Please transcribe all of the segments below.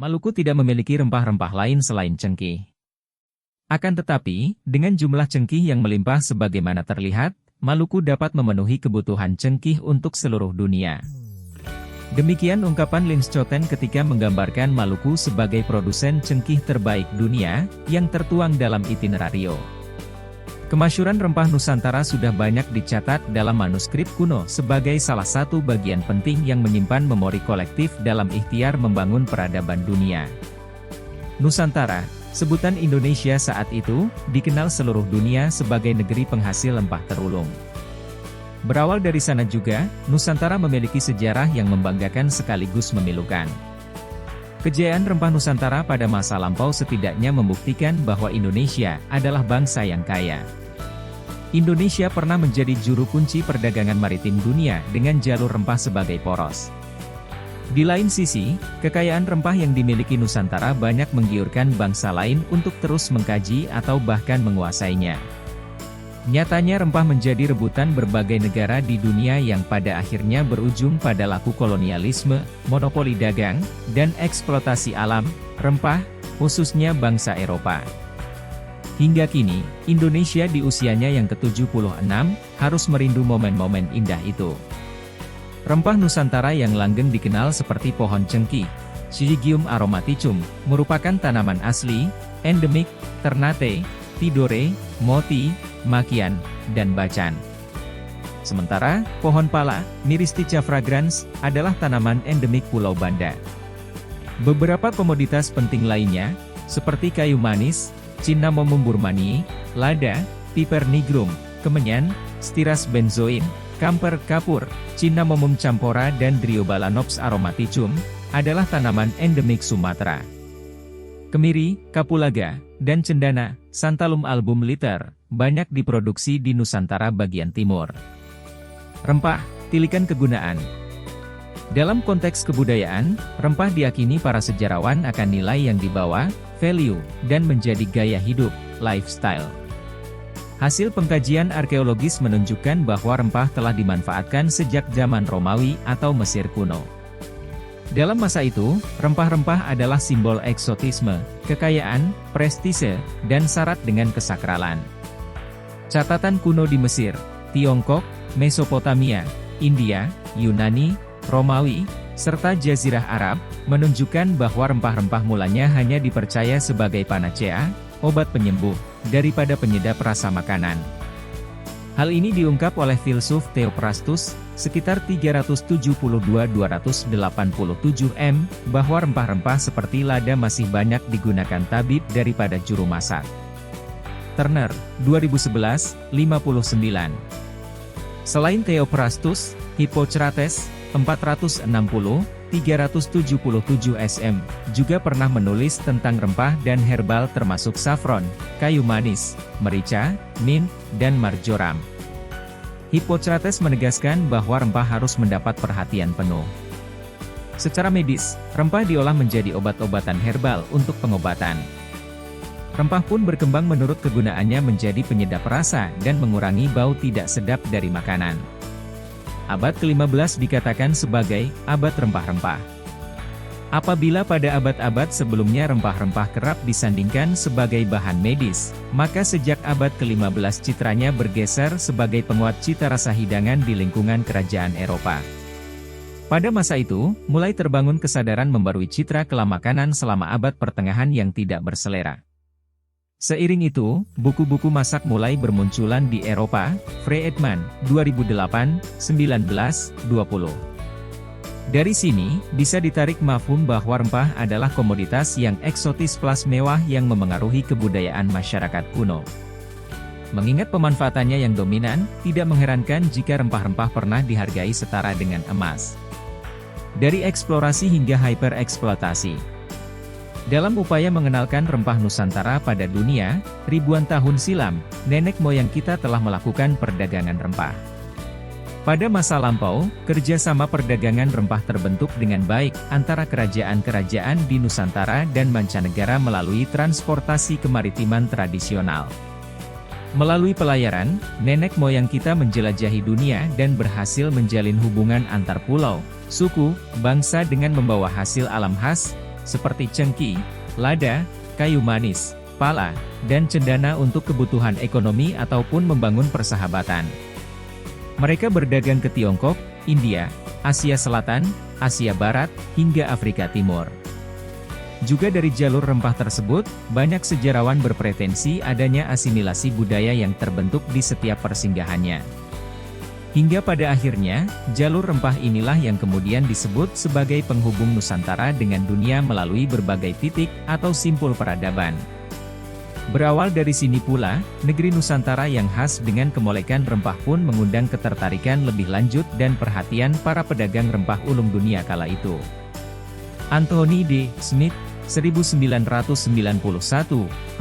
Maluku tidak memiliki rempah-rempah lain selain cengkih. Akan tetapi, dengan jumlah cengkih yang melimpah sebagaimana terlihat, Maluku dapat memenuhi kebutuhan cengkih untuk seluruh dunia. Demikian ungkapan Lin Schouten ketika menggambarkan Maluku sebagai produsen cengkih terbaik dunia, yang tertuang dalam Itinerario. Kemasyhuran rempah Nusantara sudah banyak dicatat dalam manuskrip kuno sebagai salah satu bagian penting yang menyimpan memori kolektif dalam ikhtiar membangun peradaban dunia. Nusantara, sebutan Indonesia saat itu, dikenal seluruh dunia sebagai negeri penghasil rempah terulung. Berawal dari sana juga, Nusantara memiliki sejarah yang membanggakan sekaligus memilukan. Kejayaan rempah Nusantara pada masa lampau setidaknya membuktikan bahwa Indonesia adalah bangsa yang kaya. Indonesia pernah menjadi juru kunci perdagangan maritim dunia dengan jalur rempah sebagai poros. Di lain sisi, kekayaan rempah yang dimiliki Nusantara banyak menggiurkan bangsa lain untuk terus mengkaji atau bahkan menguasainya. Nyatanya rempah menjadi rebutan berbagai negara di dunia yang pada akhirnya berujung pada laku kolonialisme, monopoli dagang, dan eksploitasi alam, rempah, khususnya bangsa Eropa. Hingga kini, Indonesia di usianya yang ke-76, harus merindu momen-momen indah itu. Rempah Nusantara yang langgeng dikenal seperti pohon cengkih, Syzygium aromaticum, merupakan tanaman asli, endemik, Ternate, Tidore, Moti, Makian, dan Bacan. Sementara, pohon pala, Myristica fragrans, adalah tanaman endemik Pulau Banda. Beberapa komoditas penting lainnya, seperti kayu manis, Cinnamomum burmanii, lada, Piper nigrum, kemenyan, Styrus benzoin, kamper kapur, Cinnamomum campora dan Dryobalanops aromaticum, adalah tanaman endemik Sumatera. Kemiri, kapulaga, dan cendana, Santalum album liter, banyak diproduksi di Nusantara bagian timur. Rempah, tilikan kegunaan. Dalam konteks kebudayaan, rempah diyakini para sejarawan akan nilai yang dibawa, value, dan menjadi gaya hidup, lifestyle. Hasil pengkajian arkeologis menunjukkan bahwa rempah telah dimanfaatkan sejak zaman Romawi atau Mesir kuno. Dalam masa itu, rempah-rempah adalah simbol eksotisme, kekayaan, prestise, dan syarat dengan kesakralan. Catatan kuno di Mesir, Tiongkok, Mesopotamia, India, Yunani, Romawi, serta Jazirah Arab, menunjukkan bahwa rempah-rempah mulanya hanya dipercaya sebagai panacea, obat penyembuh, daripada penyedap rasa makanan. Hal ini diungkap oleh filsuf Theophrastus, sekitar 372-287 m, bahwa rempah-rempah seperti lada masih banyak digunakan tabib daripada juru masak. Turner, 2011, 59. Selain Theophrastus, Hippocrates, 460-377 sm, juga pernah menulis tentang rempah dan herbal termasuk saffron, kayu manis, merica, mint, dan marjoram. Hippocrates menegaskan bahwa rempah harus mendapat perhatian penuh. Secara medis, rempah diolah menjadi obat-obatan herbal untuk pengobatan. Rempah pun berkembang menurut kegunaannya menjadi penyedap rasa dan mengurangi bau tidak sedap dari makanan. Abad ke-15 dikatakan sebagai abad rempah-rempah. Apabila pada abad-abad sebelumnya rempah-rempah kerap disandingkan sebagai bahan medis, maka sejak abad ke-15 citranya bergeser sebagai penguat cita rasa hidangan di lingkungan kerajaan Eropa. Pada masa itu, mulai terbangun kesadaran membarui citra kelam makanan selama abad pertengahan yang tidak berselera. Seiring itu, buku-buku masak mulai bermunculan di Eropa. Frey Edman, 2008, 19, 20. Dari sini, bisa ditarik mafhum bahwa rempah adalah komoditas yang eksotis plus mewah yang memengaruhi kebudayaan masyarakat kuno. Mengingat pemanfaatannya yang dominan, tidak mengherankan jika rempah-rempah pernah dihargai setara dengan emas. Dari eksplorasi hingga hypereksploitasi. Dalam upaya mengenalkan rempah Nusantara pada dunia, ribuan tahun silam, nenek moyang kita telah melakukan perdagangan rempah. Pada masa lampau, kerjasama perdagangan rempah terbentuk dengan baik antara kerajaan-kerajaan di Nusantara dan mancanegara melalui transportasi kemaritiman tradisional. Melalui pelayaran, nenek moyang kita menjelajahi dunia dan berhasil menjalin hubungan antar pulau, suku, bangsa dengan membawa hasil alam khas, seperti cengkih, lada, kayu manis, pala, dan cendana untuk kebutuhan ekonomi ataupun membangun persahabatan. Mereka berdagang ke Tiongkok, India, Asia Selatan, Asia Barat, hingga Afrika Timur. Juga dari jalur rempah tersebut, banyak sejarawan berpretensi adanya asimilasi budaya yang terbentuk di setiap persinggahannya. Hingga pada akhirnya, jalur rempah inilah yang kemudian disebut sebagai penghubung Nusantara dengan dunia melalui berbagai titik atau simpul peradaban. Berawal dari sini pula, negeri Nusantara yang khas dengan kemolekan rempah pun mengundang ketertarikan lebih lanjut dan perhatian para pedagang rempah ulung dunia kala itu. Anthony D. Smith, 1991, 14,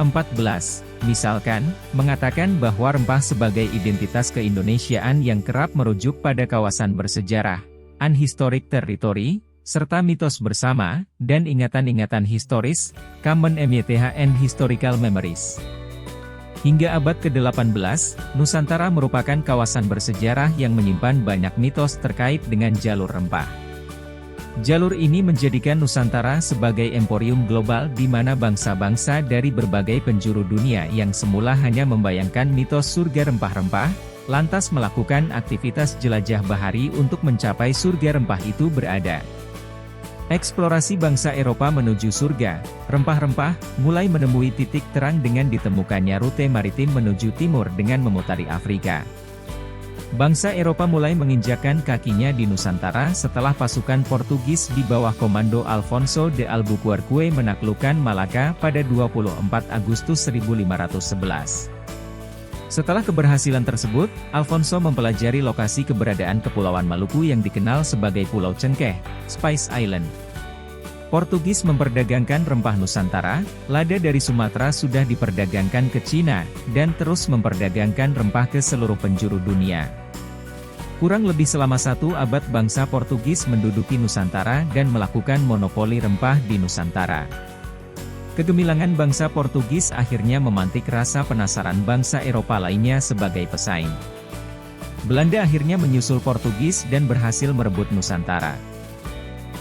misalkan, mengatakan bahwa rempah sebagai identitas keindonesiaan yang kerap merujuk pada kawasan bersejarah, unhistoric territory, serta mitos bersama, dan ingatan-ingatan historis, common MYTH and historical memories. Hingga abad ke-18, Nusantara merupakan kawasan bersejarah yang menyimpan banyak mitos terkait dengan jalur rempah. Jalur ini menjadikan Nusantara sebagai emporium global di mana bangsa-bangsa dari berbagai penjuru dunia yang semula hanya membayangkan mitos surga rempah-rempah, lantas melakukan aktivitas jelajah bahari untuk mencapai surga rempah itu berada. Eksplorasi bangsa Eropa menuju surga rempah-rempah mulai menemui titik terang dengan ditemukannya rute maritim menuju timur dengan memutari Afrika. Bangsa Eropa mulai menginjakkan kakinya di Nusantara setelah pasukan Portugis di bawah komando Alfonso de Albuquerque menaklukkan Malaka pada 24 Agustus 1511. Setelah keberhasilan tersebut, Alfonso mempelajari lokasi keberadaan Kepulauan Maluku yang dikenal sebagai Pulau Cengkeh, Spice Island. Portugis memperdagangkan rempah Nusantara, lada dari Sumatera sudah diperdagangkan ke Cina, dan terus memperdagangkan rempah ke seluruh penjuru dunia. Kurang lebih selama 1 abad bangsa Portugis menduduki Nusantara dan melakukan monopoli rempah di Nusantara. Kegemilangan bangsa Portugis akhirnya memantik rasa penasaran bangsa Eropa lainnya sebagai pesaing. Belanda akhirnya menyusul Portugis dan berhasil merebut Nusantara.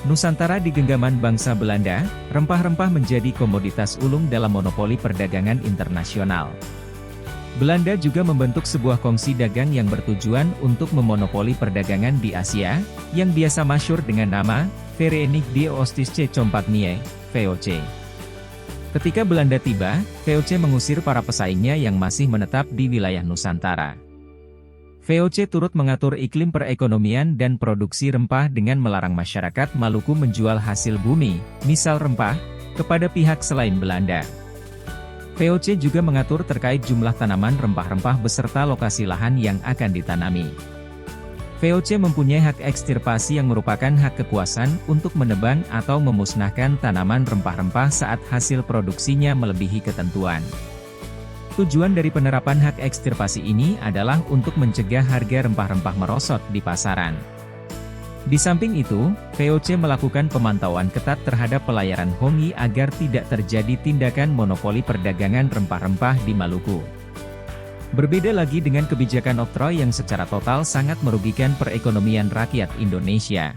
Nusantara di genggaman bangsa Belanda, rempah-rempah menjadi komoditas ulung dalam monopoli perdagangan internasional. Belanda juga membentuk sebuah kongsi dagang yang bertujuan untuk memonopoli perdagangan di Asia, yang biasa masyhur dengan nama, Verenigde Oostindische Compagnie, VOC. Ketika Belanda tiba, VOC mengusir para pesaingnya yang masih menetap di wilayah Nusantara. VOC turut mengatur iklim perekonomian dan produksi rempah dengan melarang masyarakat Maluku menjual hasil bumi, misal rempah, kepada pihak selain Belanda. VOC juga mengatur terkait jumlah tanaman rempah-rempah beserta lokasi lahan yang akan ditanami. VOC mempunyai hak ekstirpasi yang merupakan hak kekuasaan untuk menebang atau memusnahkan tanaman rempah-rempah saat hasil produksinya melebihi ketentuan. Tujuan dari penerapan hak ekstirpasi ini adalah untuk mencegah harga rempah-rempah merosot di pasaran. Di samping itu, VOC melakukan pemantauan ketat terhadap pelayaran Hongi agar tidak terjadi tindakan monopoli perdagangan rempah-rempah di Maluku. Berbeda lagi dengan kebijakan oktroi yang secara total sangat merugikan perekonomian rakyat Indonesia.